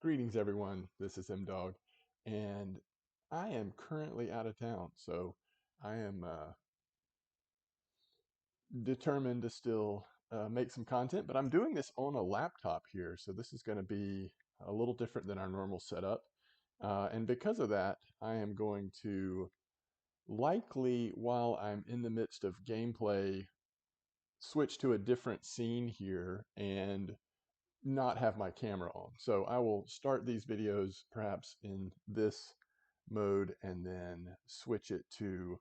Greetings, everyone. This is MDawg, and I am currently out of town, so I am determined to still make some content, but I'm doing this on a laptop here, so this is going to be a little different than our normal setup. And because of that, I am going to likely, while I'm in the midst of gameplay, switch to a different scene here and not have my camera on. So I will start these videos perhaps in this mode and then switch it to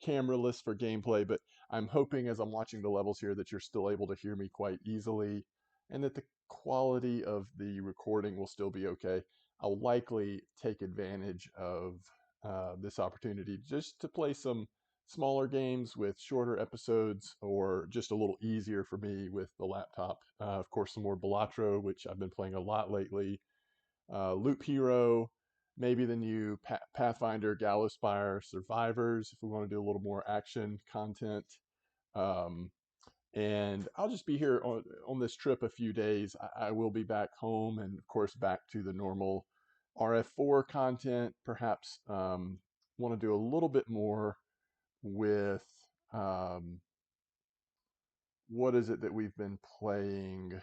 cameraless for gameplay. But I'm hoping as I'm watching the levels here that you're still able to hear me quite easily and that the quality of the recording will still be okay. I'll likely take advantage of this opportunity just to play some smaller games with shorter episodes or just a little easier for me with the laptop. Of course, some more Balatro, which I've been playing a lot lately, Loop Hero, maybe the new Pathfinder, Gallowspire, Survivors, if we want to do a little more action content. Um, and I'll just be here on this trip a few days. I will be back home and, of course, back to the normal RF4 content. Perhaps want to do a little bit more with um, what is it that we've been playing?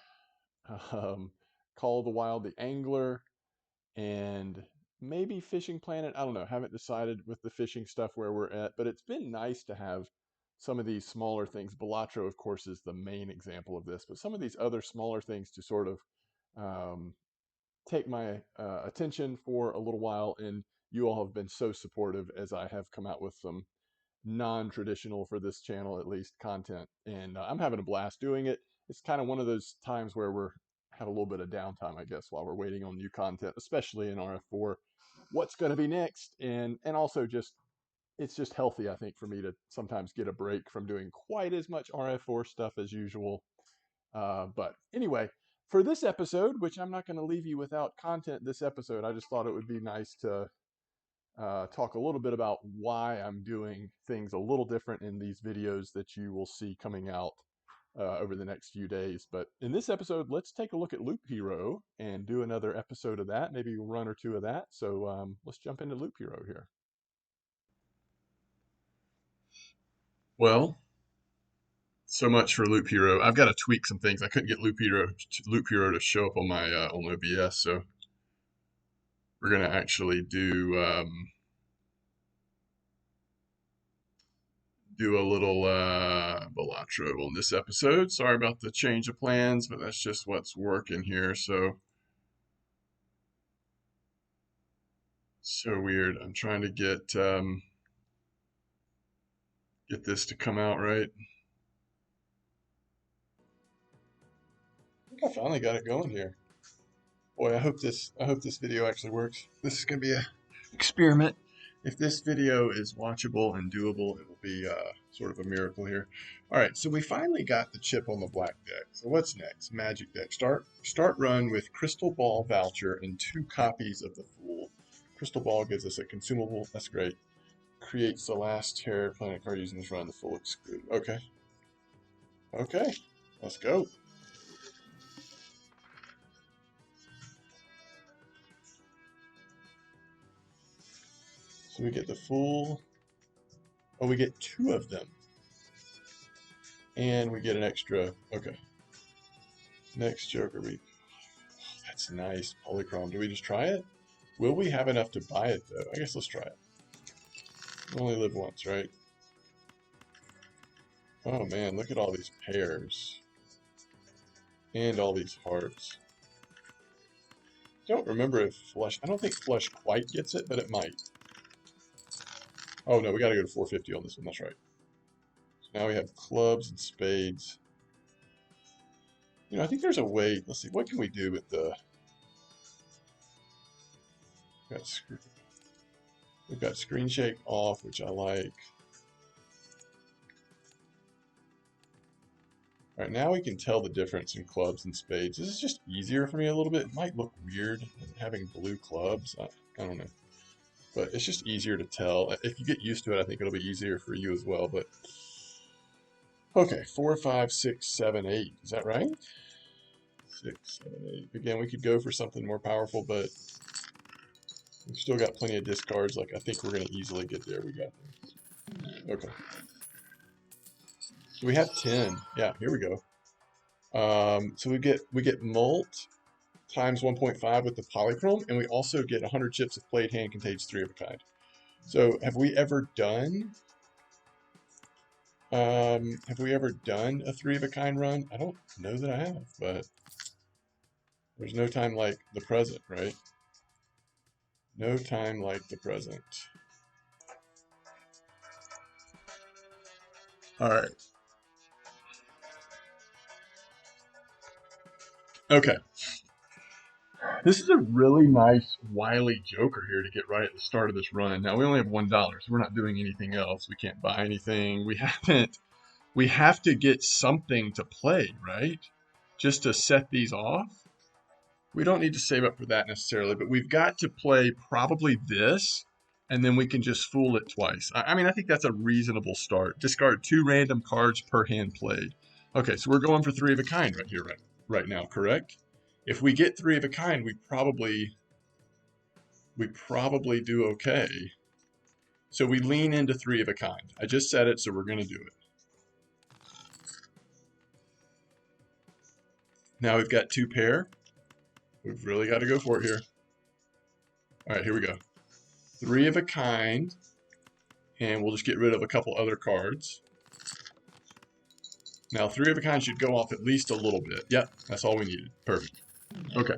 Um, Call of the Wild, the Angler, and maybe Fishing Planet. I don't know. Haven't decided with the fishing stuff where we're at, but it's been nice to have some of these smaller things. Balatro, of course, is the main example of this, but some of these other smaller things to sort of um, take my attention for a little while. And you all have been so supportive as I have come out with some non-traditional, for this channel at least, content, and I'm having a blast doing it. It's kind of one of those times where we're have a little bit of downtime, I guess, while we're waiting on new content, especially in RF4. What's going to be next, and also just it's just healthy, I think, for me to sometimes get a break from doing quite as much RF4 stuff as usual. But anyway, for this episode, which I'm not going to leave you without content this episode, I just thought it would be nice to talk a little bit about why I'm doing things a little different in these videos that you will see coming out over the next few days. But in this episode, let's take a look at Loop Hero and do another episode of that, maybe one or two of that. So let's jump into Loop Hero here. Well, so much for Loop Hero. I've got to tweak some things. I couldn't get Loop Hero to show up on my on OBS, so we're gonna actually do a little Balatro on this episode. Sorry about the change of plans, but that's just what's working here. So weird. I'm trying to get this to come out right. I think I finally got it going here. Boy, I hope this video actually works. This is gonna be a experiment. If this video is watchable and doable, it will be sort of a miracle here. All right, so we finally got the chip on the black deck. So what's next? Magic deck. Start run with Crystal Ball voucher and 2 copies of the Fool. Crystal Ball gives us a consumable. That's great. Creates the last Terror Planet card using this run. The Fool exclude. Okay. Okay. Let's go. So we get the Fool. Oh, we get 2 of them. And we get an extra. Okay. Next Joker. Oh, that's nice. Polychrome. Do we just try it? Will we have enough to buy it, though? I guess let's try it. We only live once, right? Oh, man. Look at all these pairs. And all these hearts. Don't remember if Flush... I don't think Flush quite gets it, but it might. Oh, no. We got to go to 450 on this one. That's right. So now we have clubs and spades. You know, I think there's a way. Let's see. What can we do with the... We've got screen shake off, which I like. All right, now we can tell the difference in clubs and spades. This is just easier for me a little bit. It might look weird having blue clubs. I don't know. But it's just easier to tell. If you get used to it, I think it'll be easier for you as well. But okay, 4, 5, 6, 7, 8. Is that right? 6, 7, 8. Again, we could go for something more powerful, but we've still got plenty of discards. Like, I think we're going to easily get there. We got this. Okay. So we have 10. Yeah, here we go. So we get Mult times 1.5 with the polychrome, and we also get 100 chips of played hand contains 3 of a kind. So have we ever done a 3 of a kind run? I don't know that I have, but there's no time like the present, right? No time like the present. All right. Okay. This is a really nice wily joker here to get right at the start of this run. Now we only have $1, so we're not doing anything else. We can't buy anything. We have to get something to play, right? Just to set these off. We don't need to save up for that necessarily, but we've got to play probably this, and then we can just fool it twice. I mean, I think that's a reasonable start. Discard 2 random cards per hand played. Okay, so we're going for 3 of a kind right here, right now, correct? If we get 3 of a kind, we probably do okay. So we lean into 3 of a kind. I just said it, so we're going to do it. Now we've got 2 pair. We've really got to go for it here. All right, here we go. 3 of a kind, and we'll just get rid of a couple other cards. Now 3 of a kind should go off at least a little bit. Yep, that's all we needed. Perfect. Okay.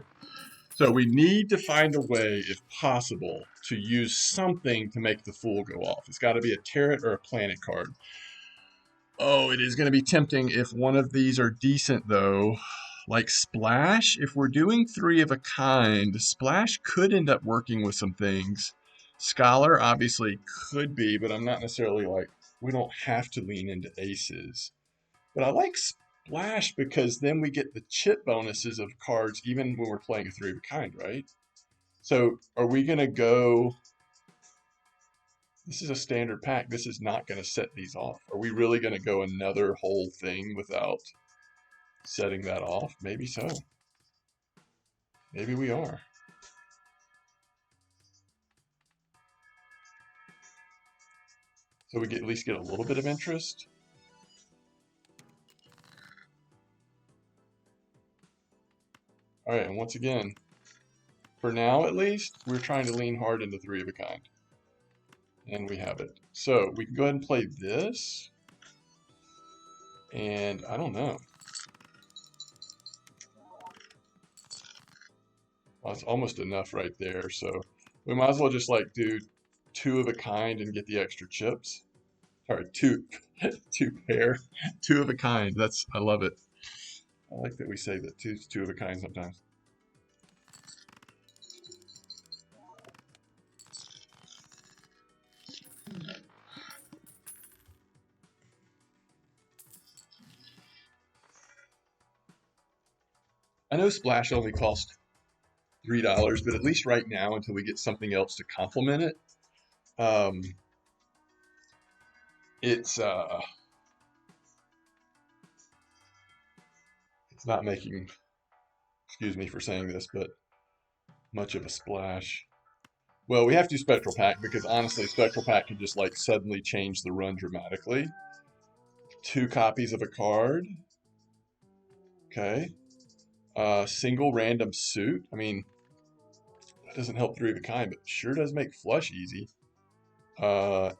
So we need to find a way, if possible, to use something to make the Fool go off. It's got to be a Tarot or a Planet card. Oh, it is going to be tempting if one of these are decent, though. Like Splash, if we're doing 3 of a kind, Splash could end up working with some things. Scholar obviously could be, but I'm not necessarily like, we don't have to lean into aces. But I like Splash because then we get the chip bonuses of cards even when we're playing a 3 of a kind, right? So are we going to go... This is a standard pack. This is not going to set these off. Are we really going to go another whole thing without setting that off? Maybe so. Maybe we are. So we at least get a little bit of interest. All right, and once again, for now at least, we're trying to lean hard into 3 of a kind. And we have it. So we can go ahead and play this. And I don't know. Well, it's almost enough right there. So we might as well just like do 2 of a kind and get the extra chips. Sorry, two pair, 2 of a kind. I love it. I like that we say that two of a kind sometimes. I know Splash only cost $3, but at least right now, until we get something else to complement it, it's not making, excuse me for saying this, but much of a splash. Well, we have to do Spectral Pack because honestly, Spectral Pack can just like suddenly change the run dramatically. 2 copies of a card. Okay. Single random suit. I mean, that doesn't help 3 of a kind, but sure does make flush easy. Gold,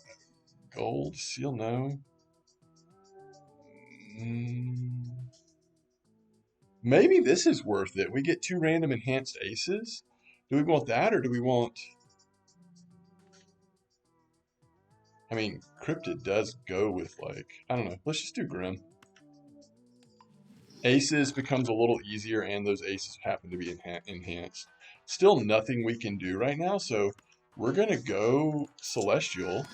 seal, no. Maybe this is worth it. We get 2 random enhanced aces. Do we want that, or do we want... I mean, Cryptid does go with, like... I don't know. Let's just do Grim. Aces becomes a little easier, and those aces happen to be enhanced. Still nothing we can do right now, so we're going to go Celestial.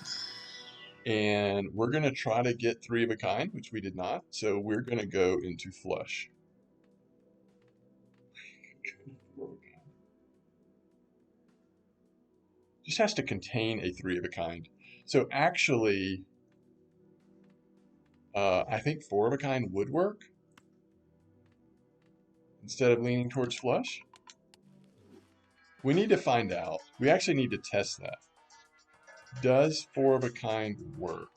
And we're going to try to get 3 of a kind, which we did not. So we're going to go into Flush. Just has to contain a 3 of a kind. So actually, I think 4 of a kind would work. instead of leaning towards flush? We need to find out. We actually need to test that. Does four of a kind work?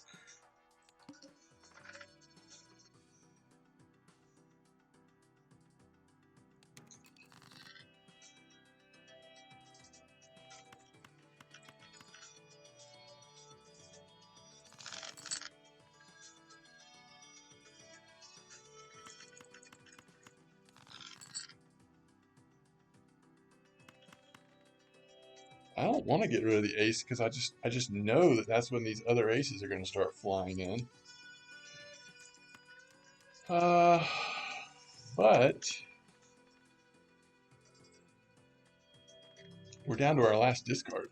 I don't want to get rid of the ace because I just know that that's when these other aces are going to start flying in. But we're down to our last discard.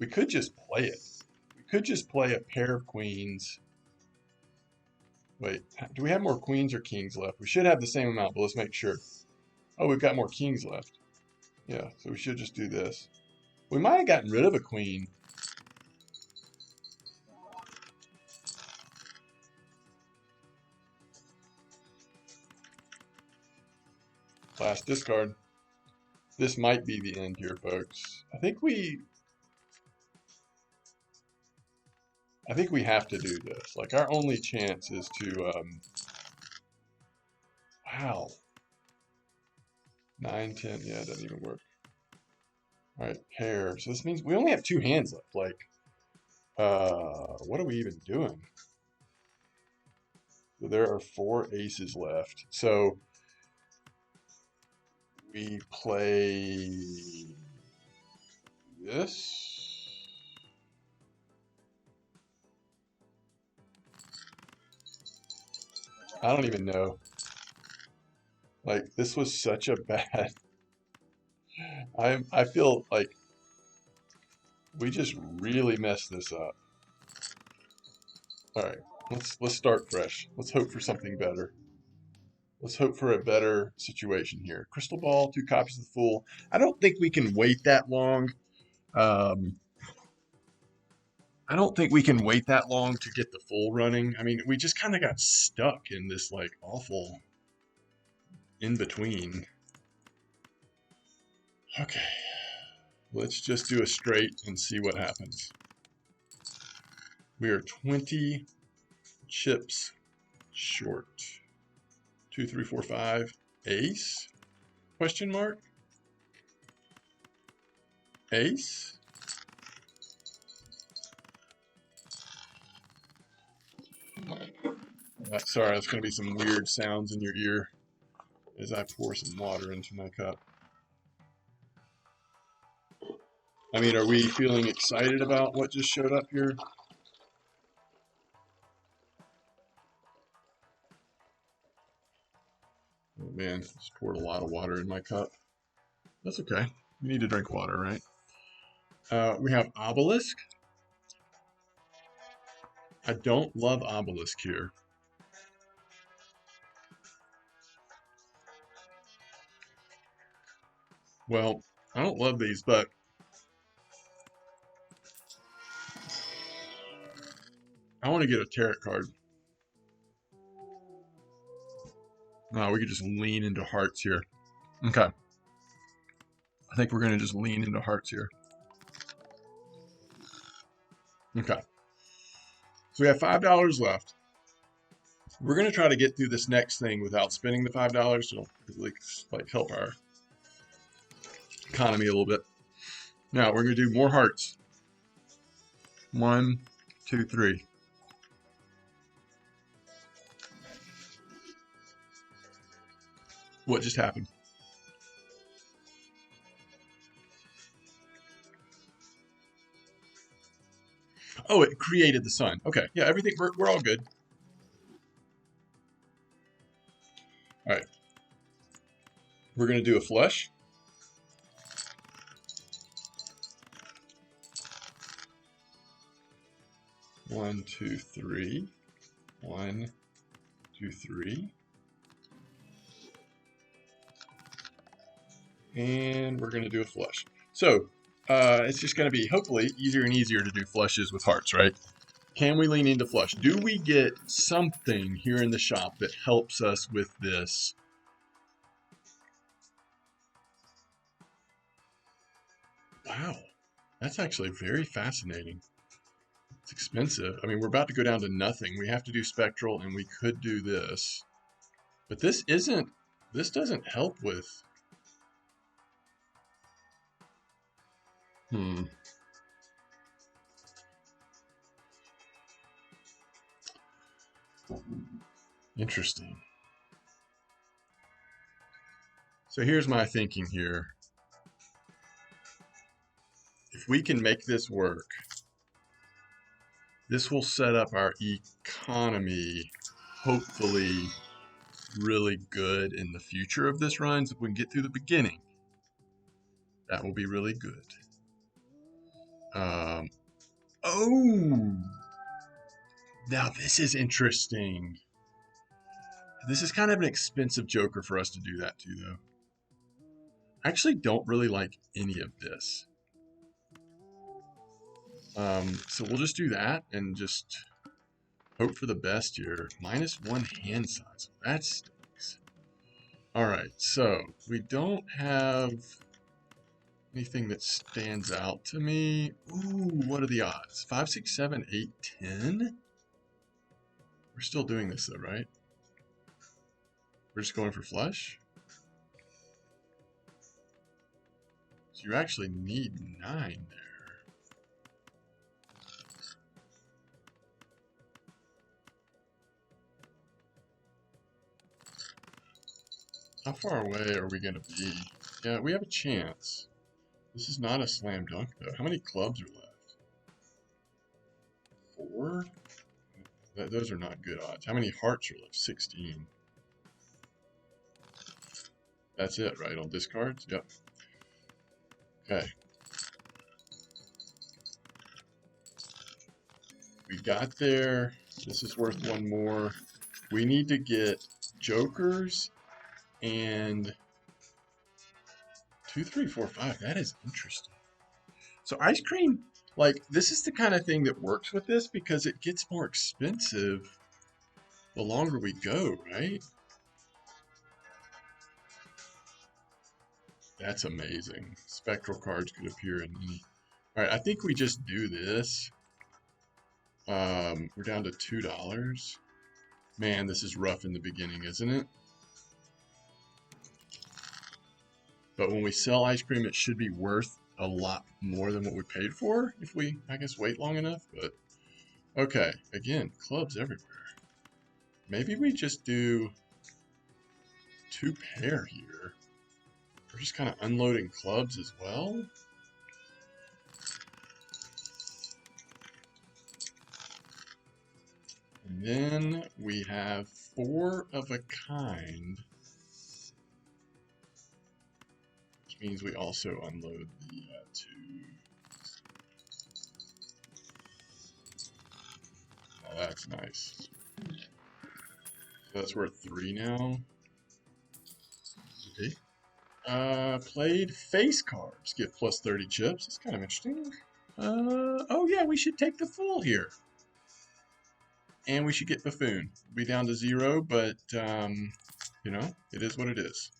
We could just play it. We could just play a pair of queens. Wait, do we have more queens or kings left? We should have the same amount, but let's make sure. Oh, we've got more kings left. Yeah, so we should just do this. We might have gotten rid of a queen. Last discard. This might be the end here, folks. I think we have to do this. Like, our only chance is to, wow. 9, 10, yeah, it doesn't even work. All right, pair. So this means we only have 2 hands left. Like, what are we even doing? So there are 4 aces left. So we play this. I don't even know. Like, this was such a bad. I feel like we just really messed this up. All right, let's start fresh. Let's hope for something better. Let's hope for a better situation here. Crystal ball, 2 copies of the Fool. I don't think we can wait that long. I don't think we can wait that long to get the Fool running. I mean, we just kind of got stuck in this like awful in between. Okay, let's just do a straight and see what happens. We are 20 chips short. 2, 3, 4, 5. Ace? Question mark? Ace? Sorry, that's going to be some weird sounds in your ear as I pour some water into my cup. I mean, are we feeling excited about what just showed up here? Oh man, just poured a lot of water in my cup. That's okay. You need to drink water, right? We have Obelisk. I don't love Obelisk here. Well, I don't love these, but I want to get a tarot card. No, we could just lean into hearts here. Okay. I think we're going to just lean into hearts here. Okay. So we have $5 left. We're going to try to get through this next thing without spending the $5 to like help our economy a little bit. Now we're going to do more hearts. 1, 2, 3. What just happened? Oh, it created the sun. Okay, yeah, everything, we're all good. All right. We're going to do a flush. One, 2, 3. 1, 2, 3. And we're going to do a flush. So it's just going to be hopefully easier and easier to do flushes with hearts, right? Can we lean into flush? Do we get something here in the shop that helps us with this Wow, that's actually very fascinating. It's expensive. I mean, we're about to go down to nothing. We have to do spectral, and we could do this. But this doesn't help with, hmm, interesting. So here's my thinking here. If we can make this work, this will set up our economy, hopefully really good in the future of this run. So if we can get through the beginning, that will be really good. Um, oh, now this is interesting. This is kind of an expensive joker for us to do that to, though. I actually don't really like any of this. So we'll just do that and just hope for the best here. -1 hand size. That stinks. Alright, so we don't have anything that stands out to me. Ooh, what are the odds? 5, 6, 7, 8, 10? We're still doing this though, right? We're just going for flush? So you actually need 9 there. How far away are we going to be? Yeah, we have a chance. This is not a slam dunk, though. How many clubs are left? 4? Those are not good odds. How many hearts are left? 16. That's it, right? On discards? Yep. Okay. We got there. This is worth 1 more. We need to get jokers and 2, 3, 4, 5. That is interesting. So ice cream, like, this is the kind of thing that works with this because it gets more expensive the longer we go, right? That's amazing. Spectral cards could appear in any. All right, I think we just do this. We're down to $2. Man, this is rough in the beginning, isn't it? But when we sell ice cream, it should be worth a lot more than what we paid for if we, I guess, wait long enough. But okay, again, clubs everywhere. Maybe we just do 2 pair here. We're just kind of unloading clubs as well. And then we have 4 of a kind, which means we also unload the 2. Oh, that's nice. So that's worth 3 now. Okay. Played face cards. Get plus 30 chips. That's kind of interesting. Oh yeah, we should take the full here. And we should get Buffoon. We'll be down to 0, but, you know, it is what it is.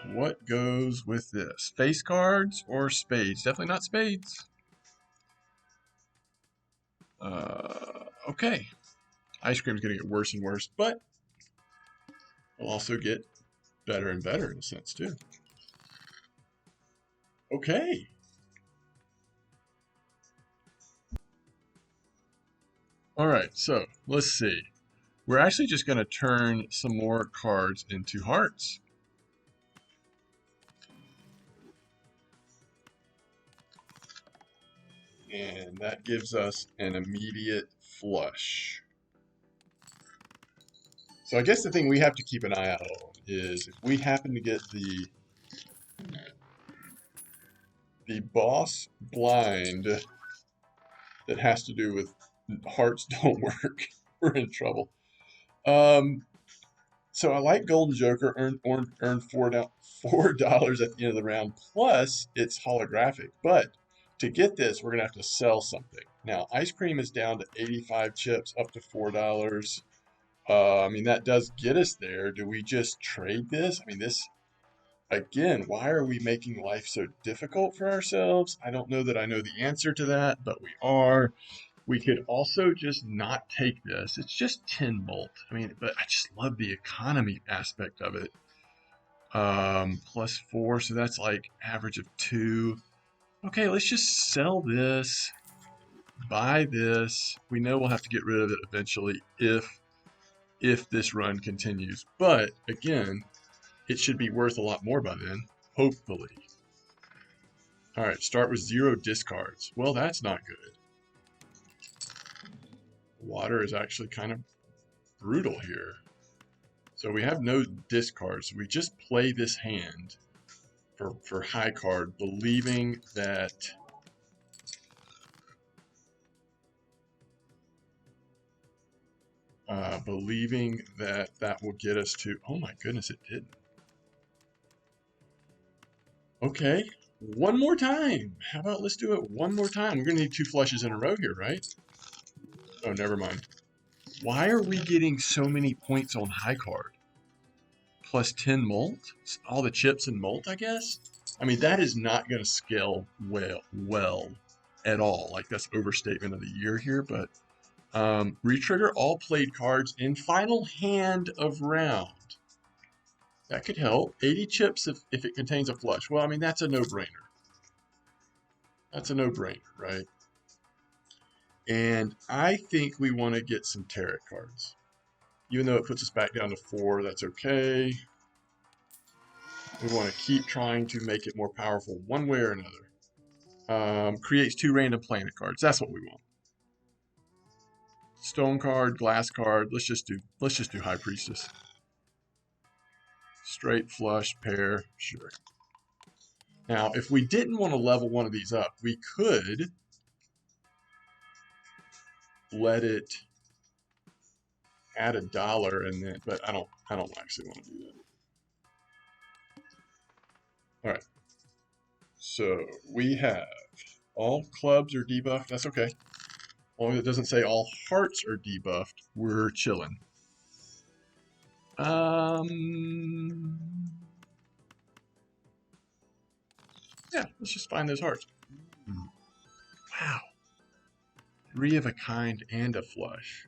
What goes with this? Face cards or spades? Definitely not spades. Okay. Ice cream's going to get worse and worse, but we'll also get better and better in a sense, too. Okay. All right, so let's see. We're actually just going to turn some more cards into hearts. And that gives us an immediate flush. So I guess the thing we have to keep an eye out on is if we happen to get the boss blind that has to do with hearts don't work, we're in trouble. So I like Golden Joker, earn $4 at the end of the round, plus it's holographic. But to get this, we're gonna have to sell something. Now, ice cream is down to 85 chips, up to $4. I mean, that does get us there. Do we just trade this? I mean, this Again, why are we making life so difficult for ourselves? I don't know that I know the answer to that, but we are. We could also just not take this. It's just 10 volt. I mean, but I just love the economy aspect of it. +4, so that's like average of 2. Okay, let's just sell this, buy this. We know we'll have to get rid of it eventually if this run continues. But again, it should be worth a lot more by then, hopefully. All right, start with 0 discards. Well, that's not good. Water is actually kind of brutal here. So we have no discards. We just play this hand for high card, believing that that will get us to. Oh my goodness, it didn't. Okay, one more time. How about let's do it one more time? We're gonna need 2 flushes in a row here, right? Oh, never mind. Why are we getting so many points on high card? +10 molt? All the chips and molt, I guess? I mean, that is not going to scale well at all. Like, that's overstatement of the year here, but retrigger all played cards in final hand of round. That could help. 80 chips if it contains a flush. Well, I mean, that's a no-brainer. That's a no-brainer, right? And I think we want to get some tarot cards. Even though it puts us back down to 4, that's okay. We want to keep trying to make it more powerful one way or another. Creates 2 random planet cards. That's what we want. Stone card, glass card. Let's just do High Priestess. Straight flush pair, sure. Now, if we didn't want to level one of these up, we could let it add $1 and then, but I don't actually want to do that. All right. So we have all clubs are debuffed. That's okay. As long as it doesn't say all hearts are debuffed, we're chilling. Yeah, let's just find those hearts. Wow. 3 of a kind and a flush.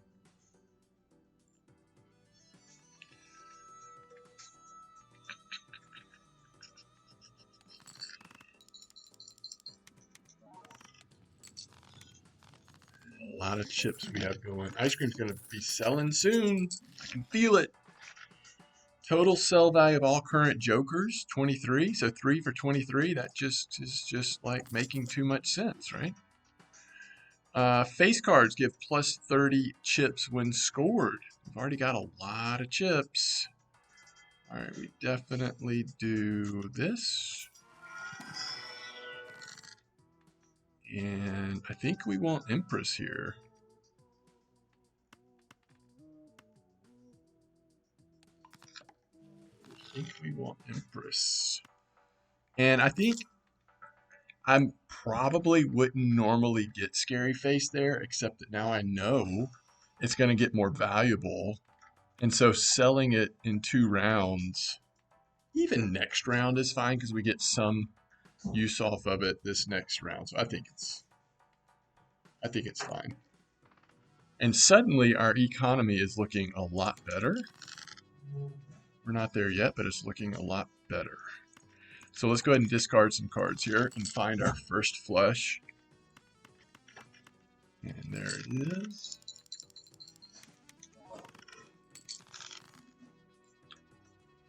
A lot of chips we have going. Ice cream's going to be selling soon. I can feel it. Total sell value of all current jokers, 23. So 3 for 23. That just is just like making too much sense, right? Face cards give +30 chips when scored. We've already got a lot of chips. All right, we definitely do this. And I think we want Empress here. I think we want Empress. And I think I probably wouldn't normally get Scary Face there, except that now I know it's going to get more valuable. And so selling it in 2 rounds, even next round is fine because we get some use off of it this next round. So I think it's fine. And suddenly our economy is looking a lot better. We're not there yet, but it's looking a lot better. So let's go ahead and discard some cards here and find our first flush. And there it is.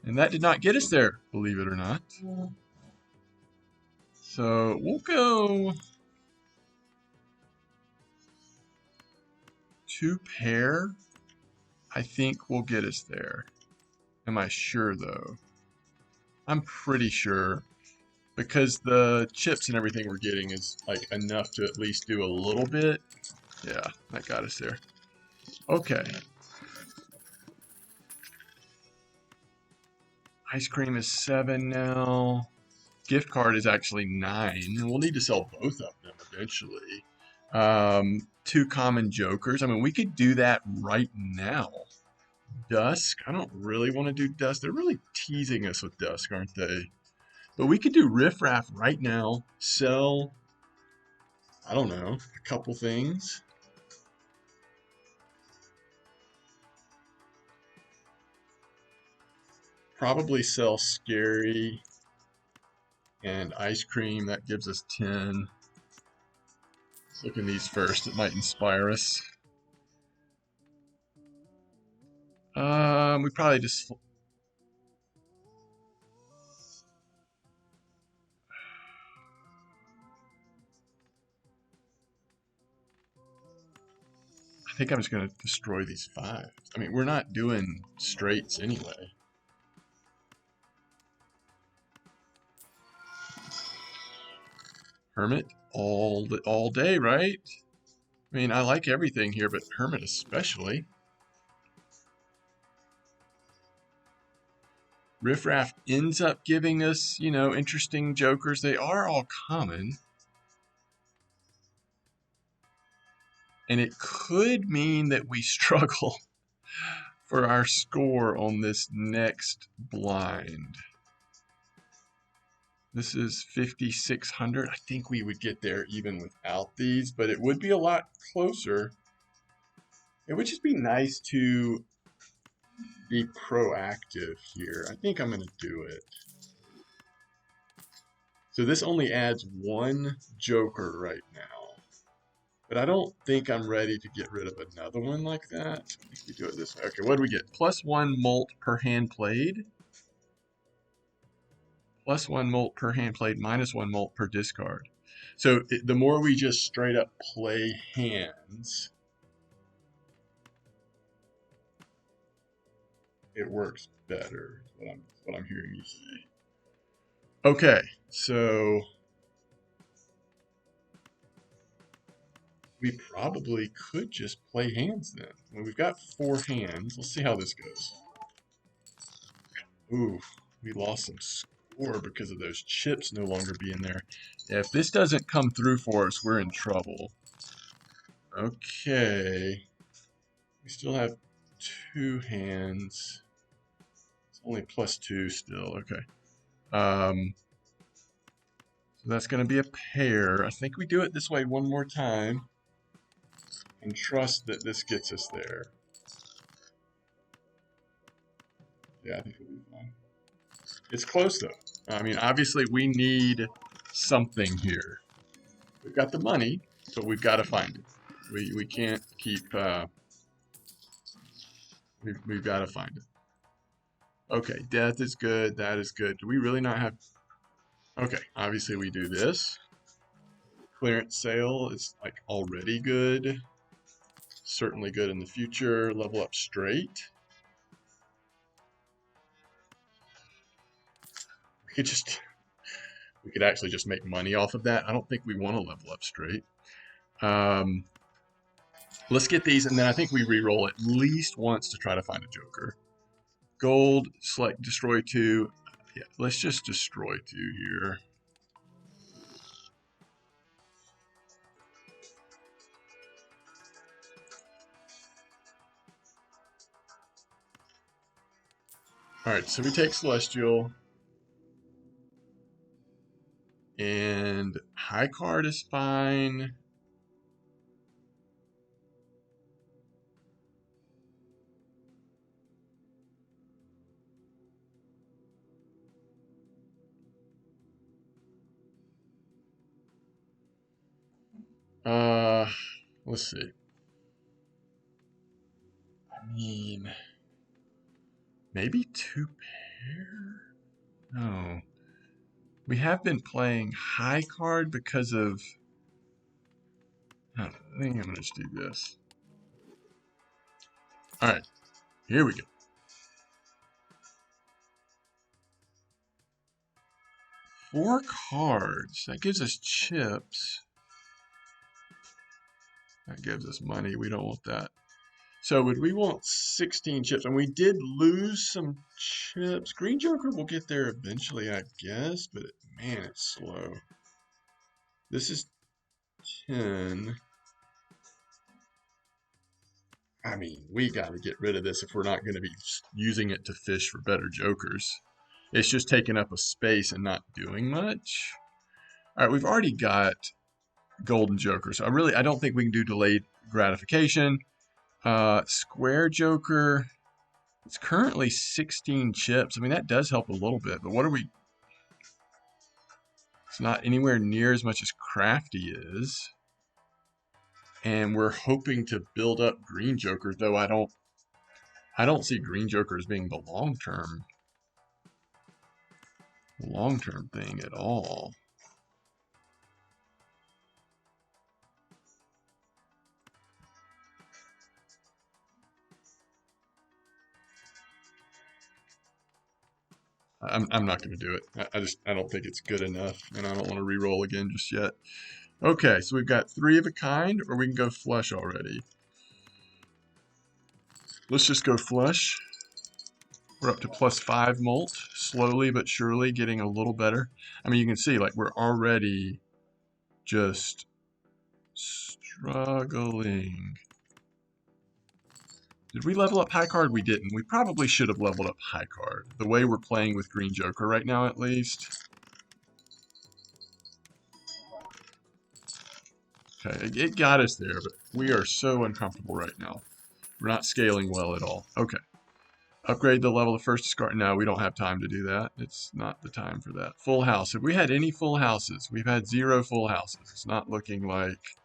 And that did not get us there, believe it or not. So we'll go 2 pair. I think will get us there. Am I sure though? I'm pretty sure because the chips and everything we're getting is like enough to at least do a little bit. Yeah, that got us there. Okay. Ice cream is 7 now. Gift card is actually 9. And we'll need to sell both of them eventually. 2 common jokers. I mean, we could do that right now. Dusk. I don't really want to do Dusk. They're really teasing us with Dusk, aren't they? But we could do riffraff right now, sell, I don't know, a couple things. Probably sell scary and ice cream. That gives us 10. Let's look in these first. It might inspire us. We probably just... I think I'm just going to destroy these 5. I mean, we're not doing straights anyway. Hermit all day, right? I mean, I like everything here, but Hermit especially. Riffraff ends up giving us, you know, interesting jokers. They are all common. And it could mean that we struggle for our score on this next blind. This is 5,600. I think we would get there even without these, but it would be a lot closer. It would just be nice to be proactive here. I think I'm going to do it. So this only adds 1 joker right now. But I don't think I'm ready to get rid of another one like that. I think we do it this way. Okay, what do we get? +1 molt per hand played. +1 molt per hand played, -1 molt per discard. So the more we just straight up play hands, it works better. Is what I'm hearing you say. Okay, so we probably could just play hands then. Well, we've got 4 hands. Let's see how this goes. Ooh, we lost some score because of those chips no longer being there. Yeah, if this doesn't come through for us, we're in trouble. Okay. We still have 2 hands. It's only +2 still. Okay. So that's going to be a pair. I think we do it this way one more time and trust that this gets us there. Yeah, I think we'll be fine. It's close though. I mean, obviously we need something here. We've got the money, but we've got to find it. We can't keep. We've got to find it. Okay, death is good. That is good. Do we really not have? Okay, obviously we do this. Clearance sale is like already good. Certainly good in the future. Level up straight. We could actually just make money off of that. I don't think we want to level up straight. Let's get these, and then I think we re-roll at least once to try to find a joker. Gold, select destroy 2. Yeah, let's just destroy 2 here. Alright, so we take Celestial. And high card is fine. Let's see. I mean, maybe 2 pair? No. We have been playing high card because of... I think I'm going to just do this. Alright, here we go. 4 cards. That gives us chips. That gives us money. We don't want that. So would we want 16 chips? And we did lose some chips. Green Joker will get there eventually, I guess. But man, it's slow. This is 10. I mean, we got to get rid of this if we're not going to be using it to fish for better jokers. It's just taking up a space and not doing much. All right, we've already got golden joker, so I don't think we can do delayed gratification. Square joker, it's currently 16 chips. I mean, that does help a little bit, but what are we? It's not anywhere near as much as crafty is. And we're hoping to build up green joker, though I don't see green joker as being the long-term thing at all. I'm not going to do it. I don't think it's good enough, and I don't want to re-roll again just yet. Okay, so we've got 3 of a kind, or we can go flush already. Let's just go flush. We're up to +5 molt, slowly but surely getting a little better. I mean, you can see, like, we're already just struggling. Did we level up high card? We didn't. We probably should have leveled up high card. The way we're playing with green joker right now, at least. Okay, it got us there, but we are so uncomfortable right now. We're not scaling well at all. Okay. Upgrade the level of first discard. No, we don't have time to do that. It's not the time for that. Full house. Have we had any full houses? We've had 0 full houses. It's not looking like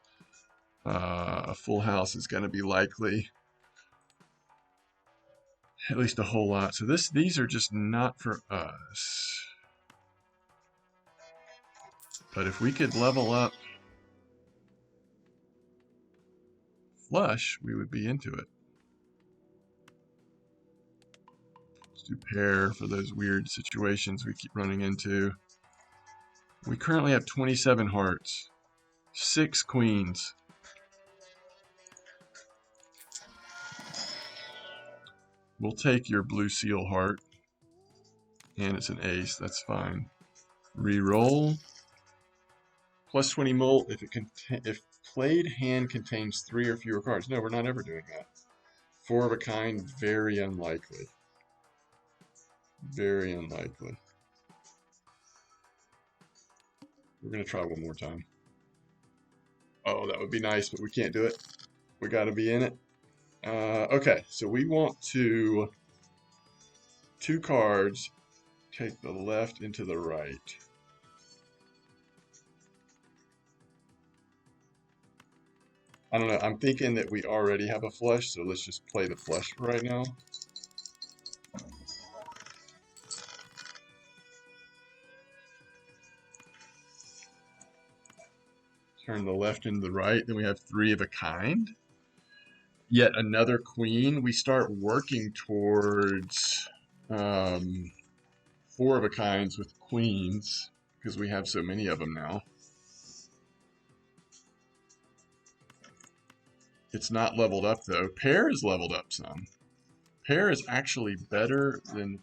a full house is going to be likely. At least a whole lot. So these are just not for us. But if we could level up flush, we would be into it. Let's do pair for those weird situations we keep running into. We currently have 27 hearts, 6 queens. We'll take your blue seal heart. And it's an ace, that's fine. Reroll. +20 molt if played hand contains 3 or fewer cards. No, we're not ever doing that. 4 of a kind, very unlikely. Very unlikely. We're going to try one more time. Oh, that would be nice, but we can't do it. We got to be in it. Okay, so we want to 2 cards, take the left into the right. I don't know, I'm thinking that we already have a flush, so let's just play the flush right now. Turn the left into the right, then we have 3 of a kind. Yet another queen. We start working towards 4 of a kinds with queens, because we have so many of them now. It's not leveled up though. Pair is leveled up some. Pair is actually better than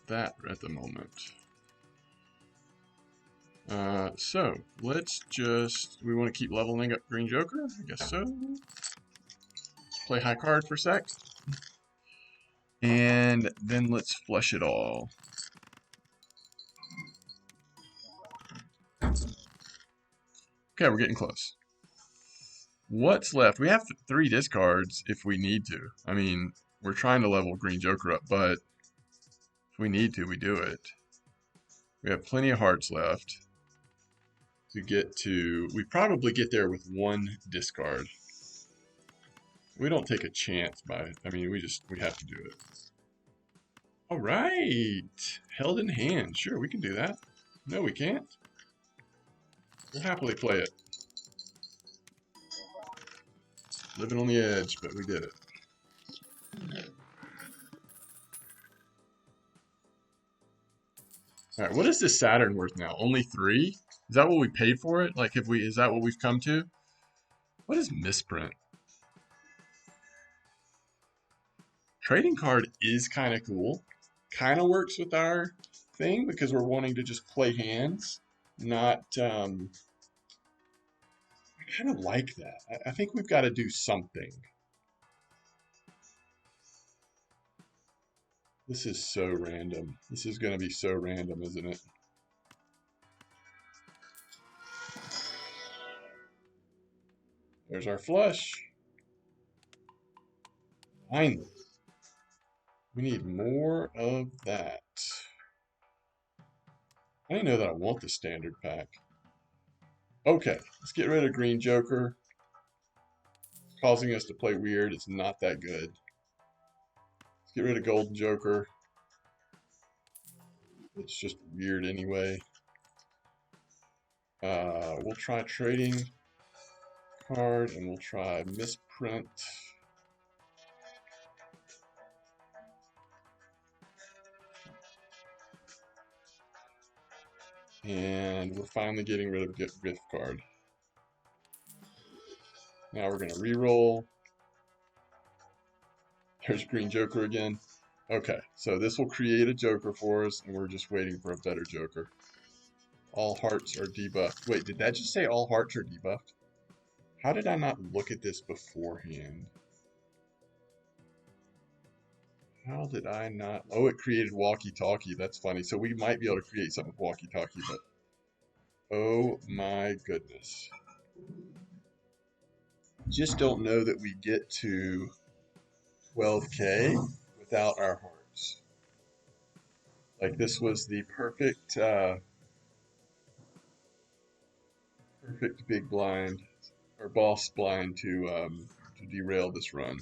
that at the moment. So let's just, we want to keep leveling up green joker? I guess so. Let's play high card for a sec. And then let's flush it all. Okay, we're getting close. What's left? We have 3 discards if we need to. I mean, we're trying to level green joker up, but if we need to, we do it. We have plenty of hearts left to get to. We probably get there with 1 discard. We don't take a chance by it. I mean, we have to do it. All right. Held in hand. Sure, we can do that. No, we can't. We'll happily play it. Living on the edge, but we did it. All right, what is this Saturn worth now? Only 3? Is that what we paid for it? Like, is that what we've come to? What is misprint? Trading card is kind of cool. Kind of works with our thing because we're wanting to just play hands, not. I kind of like that. I think we've got to do something. This is so random. This is going to be so random, isn't it? There's our flush. Finally. We need more of that. I didn't know that I want the standard pack. Okay, let's get rid of Green Joker. It's causing us to play weird. It's not that good. Let's get rid of Golden Joker. It's just weird anyway. We'll try trading card and we'll try misprint. And we're finally getting rid of gift card. Now we're going to re-roll. There's Green Joker again. Okay, so this will create a Joker for us, and we're just waiting for a better Joker. All hearts are debuffed. Wait, did that just say all hearts are debuffed? How did I not look at this beforehand? How did I not? Oh, it created walkie-talkie. That's funny. So we might be able to create something with walkie-talkie, but oh my goodness. Just don't know that we get to 12K without our hearts. Like this was the perfect perfect big blind or boss blind to derail this run.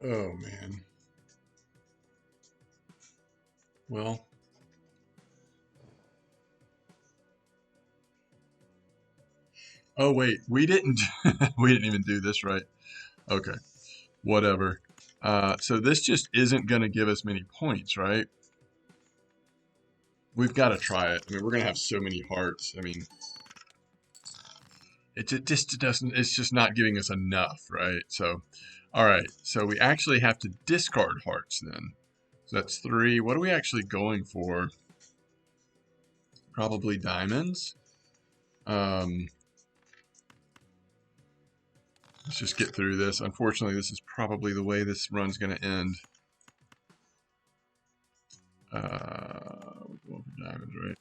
Oh man. Well, oh wait, we didn't we didn't even do this right. Okay, whatever. So this just isn't going to give us many points, right? We've got to try it. I mean, we're going to have so many hearts. I mean, it just doesn't, it's just not giving us enough, right? So, all right, so we actually have to discard hearts then. So that's 3. What are we actually going for? Probably diamonds. Let's just get through this. Unfortunately, this is probably the way this run's going to end. We're going for diamonds, right?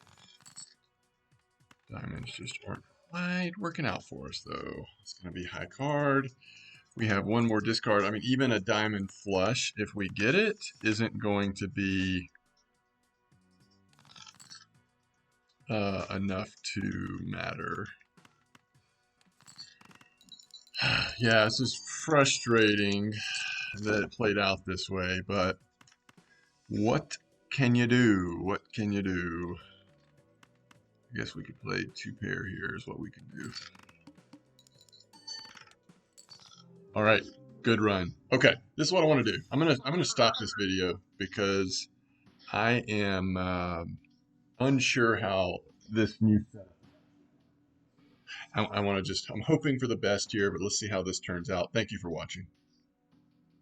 Diamonds just aren't quite working out for us, though. It's going to be high card. We have one more discard. I mean, even a diamond flush, if we get it, isn't going to be enough to matter. Yeah, this is frustrating that it played out this way, but what can you do? What can you do? I guess we could play 2 pair here is what we can do. All right, good run. Okay, this is what I want to do. I'm gonna stop this video because I am unsure how this new setup. I want to just, I'm hoping for the best here, but let's see how this turns out. Thank you for watching.